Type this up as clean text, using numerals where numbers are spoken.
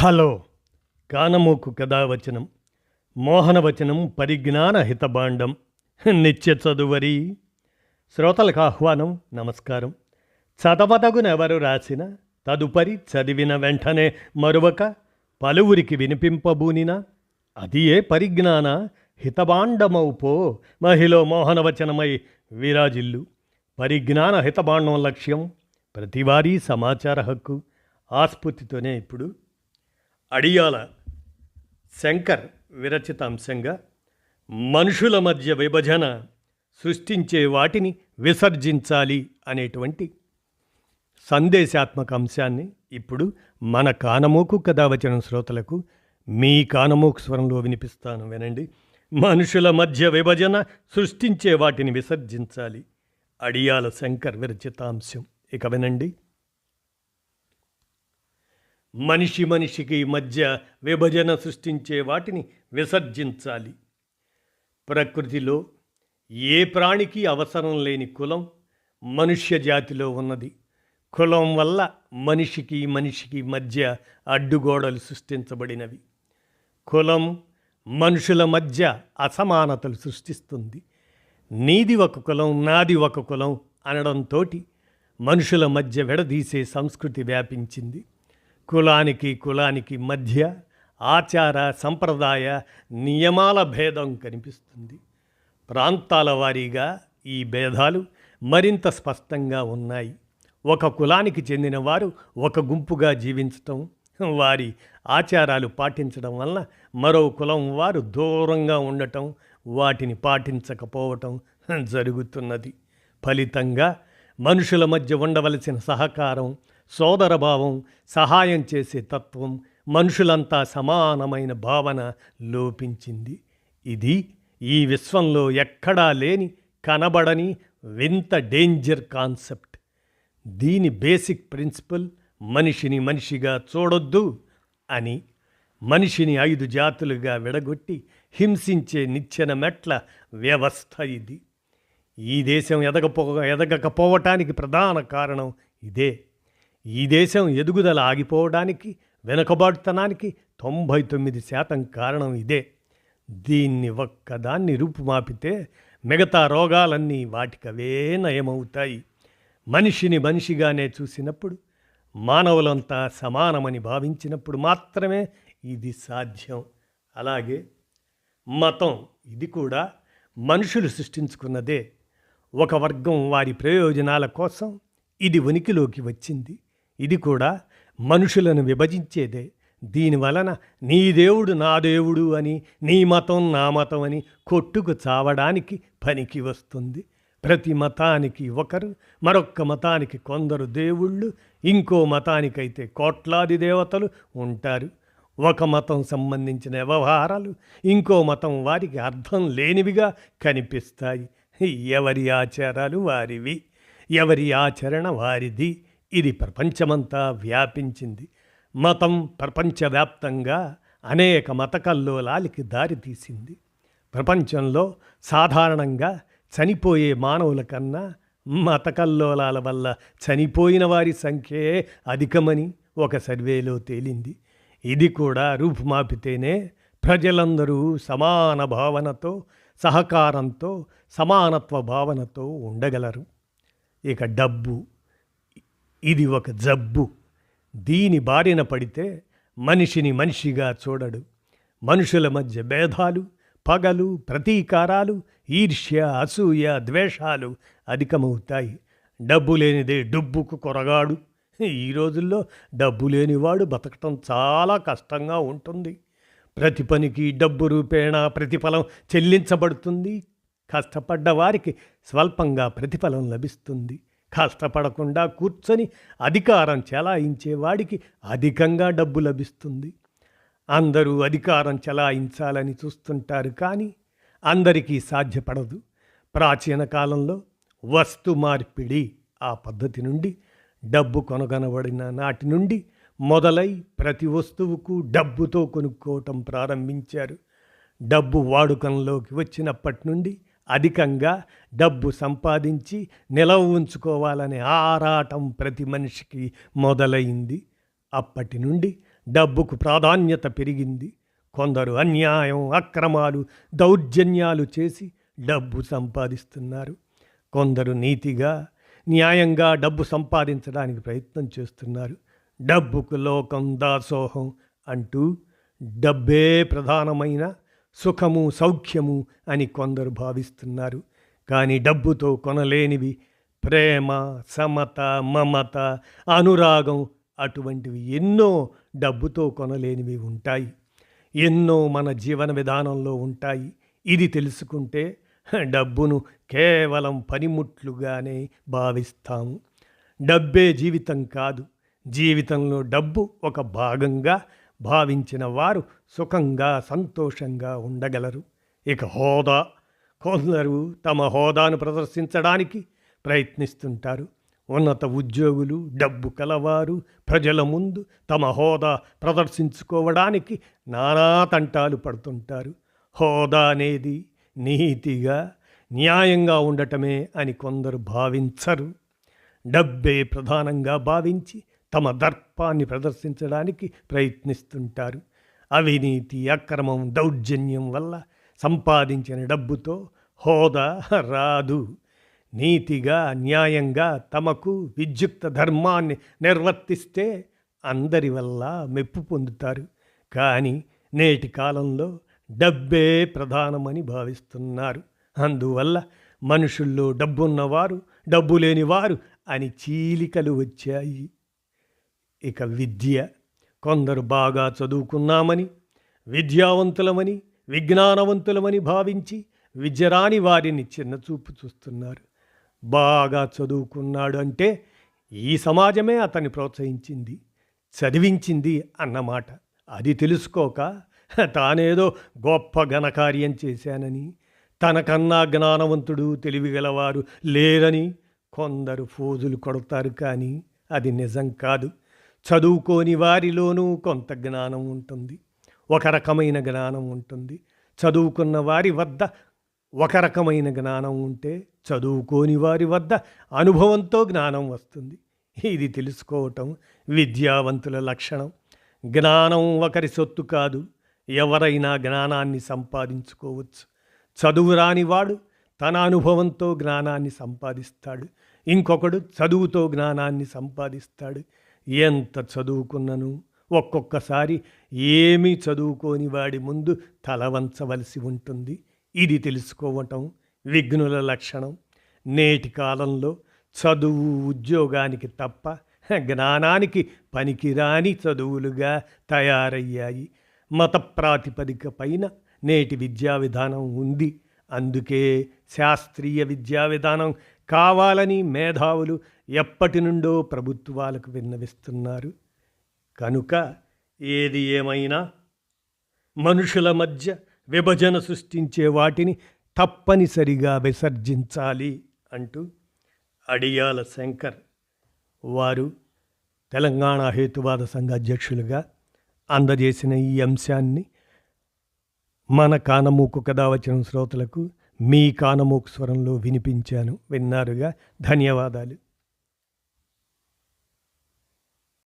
Hello కానమోకు కథావచనం మోహనవచనం పరిజ్ఞాన హితభాండం నిత్య చదువరి శ్రోతలకు ఆహ్వానం నమస్కారం. చదవదగునెవరు రాసిన తదుపరి చదివిన వెంటనే మరువక పలువురికి వినిపింపబూనిన అది ఏ పరిజ్ఞాన హితభాండమౌపో మహిళ మోహనవచనమై విరాజిల్లు. పరిజ్ఞాన హితభాండం లక్ష్యం ప్రతివారీ సమాచార హక్కు. ఆస్ఫూర్తితోనే ఇప్పుడు అడియాల శంకర్ విరచిత అంశంగా మనుషుల మధ్య విభజన సృష్టించే వాటిని విసర్జించాలి అనేటువంటి సందేశాత్మక అంశాన్ని ఇప్పుడు మన కానమోకు కథావచనం శ్రోతలకు మీ కానమోకు స్వరంలో వినిపిస్తాను, వినండి. మనుషుల మధ్య విభజన సృష్టించే వాటిని విసర్జించాలి. అడియాల శంకర్ విరచిత అంశం ఇక వినండి. మనిషికి మధ్య విభజన సృష్టించే వాటిని విసర్జించాలి. ప్రకృతిలో ఏ ప్రాణికి అవసరం లేని కులం మనుష్య జాతిలో ఉన్నది. కులం వల్ల మనిషికి మధ్య అడ్డుగోడలు సృష్టించబడినవి. కులం మనుషుల మధ్య అసమానతలు సృష్టిస్తుంది. నీది ఒక కులం, నాది ఒక కులం అనడంతో మనుషుల మధ్య విడదీసే సంస్కృతి వ్యాపించింది. కులానికి మధ్య ఆచార సంప్రదాయ నియమాల భేదం కనిపిస్తుంది. ప్రాంతాల వారీగా ఈ భేదాలు మరింత స్పష్టంగా ఉన్నాయి. ఒక కులానికి చెందిన వారు ఒక గుంపుగా జీవించటం, వారి ఆచారాలు పాటించడం వల్ల మరో కులం వారు దూరంగా ఉండటం, వాటిని పాటించకపోవటం జరుగుతున్నది. ఫలితంగా మనుషుల మధ్య ఉండవలసిన సహకారం, సోదరభావం, సహాయం చేసే తత్వం, మనుషులంతా సమానమైన భావన లోపించింది. ఇది ఈ విశ్వంలో ఎక్కడా లేని, కనబడని వింత డేంజర్ కాన్సెప్ట్. దీని బేసిక్ ప్రిన్సిపల్ మనిషిని మనిషిగా చూడొద్దు అని, మనిషిని 5 జాతులుగా విడగొట్టి హింసించే నిచ్చెన మెట్ల వ్యవస్థ ఇది. ఈ దేశం ఎదగకపోవటానికి ప్రధాన కారణం ఇదే. ఈ దేశం ఎదుగుదల ఆగిపోవడానికి, వెనుకబాటుతనానికి 99% కారణం ఇదే. దీన్ని ఒక్కదాన్ని రూపుమాపితే మిగతా రోగాలన్నీ వాటికవే నయమవుతాయి. మనిషిని మనిషిగానే చూసినప్పుడు, మానవులంతా సమానమని భావించినప్పుడు మాత్రమే ఇది సాధ్యం. అలాగే మతం, ఇది కూడా మనుషులు సృష్టించుకున్నదే. ఒక వర్గం వారి ప్రయోజనాల కోసం ఇది ఉనికిలోకి వచ్చింది. ఇది కూడా మనుషులను విభజించేదే. దీనివలన నీ దేవుడు నా దేవుడు అని, నీ మతం నా మతం అని కొట్టుకు చావడానికి పనికి వస్తుంది. ప్రతి మతానికి ఒకరు, మరొక్క మతానికి కొందరు దేవుళ్ళు, ఇంకో మతానికైతే కోట్లాది దేవతలు ఉంటారు. ఒక మతం సంబంధించిన వ్యవహారాలు ఇంకో మతం వారికి అర్థం లేనివిగా కనిపిస్తాయి. ఎవరి ఆచారాలు వారివి, ఎవరి ఆచరణ వారిది. ఇది ప్రపంచమంతా వ్యాపించింది. మతం ప్రపంచవ్యాప్తంగా అనేక మత కల్లోలాలకి దారితీసింది. ప్రపంచంలో సాధారణంగా చనిపోయే మానవుల కన్నా మత కల్లోలాల వల్ల చనిపోయిన వారి సంఖ్యే అధికమని ఒక సర్వేలో తేలింది. ఇది కూడా రూపుమాపితేనే ప్రజలందరూ సమాన భావనతో, సహకారంతో, సమానత్వ భావనతో ఉండగలరు. ఇక డబ్బు, ఇది ఒక జబ్బు. దీని బారిన పడితే మనిషిని మనిషిగా చూడడు. మనుషుల మధ్య భేదాలు, పగలు, ప్రతీకారాలు, ఈర్ష్య, అసూయ, ద్వేషాలు అధికమవుతాయి. డబ్బు లేనిదే డబ్బుకు కొరగాడు. ఈ రోజుల్లో డబ్బు లేనివాడు బతకటం చాలా కష్టంగా ఉంటుంది. ప్రతి పనికి డబ్బు రూపేణా ప్రతిఫలం చెల్లించబడుతుంది. కష్టపడ్డ వారికి స్వల్పంగా ప్రతిఫలం లభిస్తుంది. కష్టపడకుండా కూర్చొని అధికారం చెలాయించేవాడికి అధికంగా డబ్బు లభిస్తుంది. అందరూ అధికారం చెలాయించాలని చూస్తుంటారు, కానీ అందరికీ సాధ్యపడదు. ప్రాచీన కాలంలో వస్తు మార్పిడి, ఆ పద్ధతి నుండి డబ్బు కొనగనబడిన నాటి నుండి మొదలై ప్రతి వస్తువుకు డబ్బుతో కొనుక్కోవటం ప్రారంభించారు. డబ్బు వాడుకంలోకి వచ్చినప్పటి నుండి అధికంగా డబ్బు సంపాదించి నిలవ ఉంచుకోవాలనే ఆరాటం ప్రతి మనిషికి మొదలైంది. అప్పటి నుండి డబ్బుకు ప్రాధాన్యత పెరిగింది. కొందరు అన్యాయం, అక్రమాలు, దౌర్జన్యాలు చేసి డబ్బు సంపాదిస్తున్నారు. కొందరు నీతిగా, న్యాయంగా డబ్బు సంపాదించడానికి ప్రయత్నం చేస్తున్నారు. డబ్బుకు లోకం దాసోహం అంటూ డబ్బే ప్రధానమైన సుఖము, సౌఖ్యము అని కొందరు భావిస్తున్నారు. కానీ డబ్బుతో కొనలేనివి ప్రేమ, సమత, మమత, అనురాగం అటువంటివి ఎన్నో డబ్బుతో కొనలేనివి ఉంటాయి. ఎన్నో మన జీవన విధానంలో ఉంటాయి. ఇది తెలుసుకుంటే డబ్బును కేవలం పనిముట్లుగానే భావిస్తాము. డబ్బే జీవితం కాదు. జీవితంలో డబ్బు ఒక భాగంగా భావించిన వారు సుఖంగా, సంతోషంగా ఉండగలరు. ఇక హోదా, కొందరు తమ హోదాను ప్రదర్శించడానికి ప్రయత్నిస్తుంటారు. ఉన్నత ఉద్యోగులు, డబ్బు కలవారు ప్రజల ముందు తమ హోదా ప్రదర్శించుకోవడానికి నానా తంటాలు పడుతుంటారు. హోదా అనేది నీతిగా, న్యాయంగా ఉండటమే అని కొందరు భావించరు. డబ్బే ప్రధానంగా భావించి తమ దర్పాన్ని ప్రదర్శించడానికి ప్రయత్నిస్తుంటారు. అవినీతి, అక్రమం, దౌర్జన్యం వల్ల సంపాదించిన డబ్బుతో హోదా రాదు. నీతిగా, న్యాయంగా తమకు విద్యుక్త ధర్మాన్ని నిర్వర్తిస్తే అందరి వల్ల మెప్పు పొందుతారు. కానీ నేటి కాలంలో డబ్బే ప్రధానమని భావిస్తున్నారు. అందువల్ల మనుషుల్లో డబ్బున్నవారు, డబ్బు లేనివారు అని చీలికలు వచ్చాయి. ఇక విద్య, కొందరు బాగా చదువుకున్నామని, విద్యావంతులమని, విజ్ఞానవంతులమని భావించి విద్యరాని వారిని చిన్నచూపు చూస్తున్నారు. బాగా చదువుకున్నాడు అంటే ఈ సమాజమే అతన్ని ప్రోత్సహించింది, చదివించింది అన్నమాట. అది తెలుసుకోక తానేదో గొప్ప ఘనకార్యం చేశానని, తనకన్నా జ్ఞానవంతుడు, తెలివిగలవారు లేరని కొందరు ఫోజులు కొడతారు. కానీ అది నిజం కాదు. చదువుకోని వారిలోనూ కొంత జ్ఞానం ఉంటుంది, ఒక రకమైన జ్ఞానం ఉంటుంది. చదువుకున్న వారి వద్ద ఒక రకమైన జ్ఞానం ఉంటే, చదువుకోని వారి వద్ద అనుభవంతో జ్ఞానం వస్తుంది. ఇది తెలుసుకోవటం విద్యావంతుల లక్షణం. జ్ఞానం ఒకరి సొత్తు కాదు. ఎవరైనా జ్ఞానాన్ని సంపాదించుకోవచ్చు. చదువు రానివాడు తన అనుభవంతో జ్ఞానాన్ని సంపాదిస్తాడు. ఇంకొకడు చదువుతో జ్ఞానాన్ని సంపాదిస్తాడు. ఎంత చదువుకున్నను ఒక్కొక్కసారి ఏమీ చదువుకోని వాడి ముందు తల వంచవలసి ఉంటుంది. ఇది తెలుసుకోవటం విఘ్నుల లక్షణం. నేటి కాలంలో చదువు ఉద్యోగానికి తప్ప జ్ఞానానికి పనికిరాని చదువులుగా తయారయ్యాయి. మత ప్రాతిపదిక పైన నేటి విద్యా విధానం ఉంది. అందుకే శాస్త్రీయ విద్యా విధానం కావాలని మేధావులు ఎప్పటి నుండో ప్రభుత్వాలకు విన్నవిస్తున్నారు. కనుక ఏది ఏమైనా మనుషుల మధ్య విభజన సృష్టించే వాటిని తప్పనిసరిగా విసర్జించాలి అంటూ అడియాల శంకర్ వారు తెలంగాణ హేతువాద సంఘ అధ్యక్షులుగా అందజేసిన ఈ అంశాన్ని మన కానమూకు కథ వచ్చిన శ్రోతలకు మీ కానమూకు స్వరంలో వినిపించాను. విన్నారుగా. ధన్యవాదాలు.